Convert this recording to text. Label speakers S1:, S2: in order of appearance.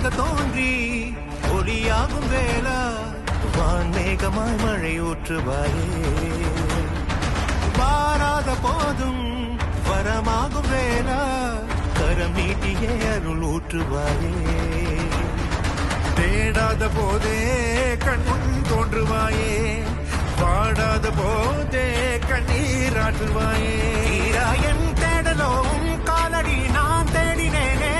S1: ஒளியாக தோன்றி ஒளியாகும் வேளா வான்மேகமாய் மழை ஊற்றுவாயே வாராத போதும் வரமாகும் வேளா கரம் நீட்டியே அருள் ஊற்றுவாயே
S2: தேடாத போதே கண்முன் தோன்றுவாயே பாடாத போதே கண்ணீராற்றுவாயே
S1: என் தேடலோ காலடி நான் தேடினேனே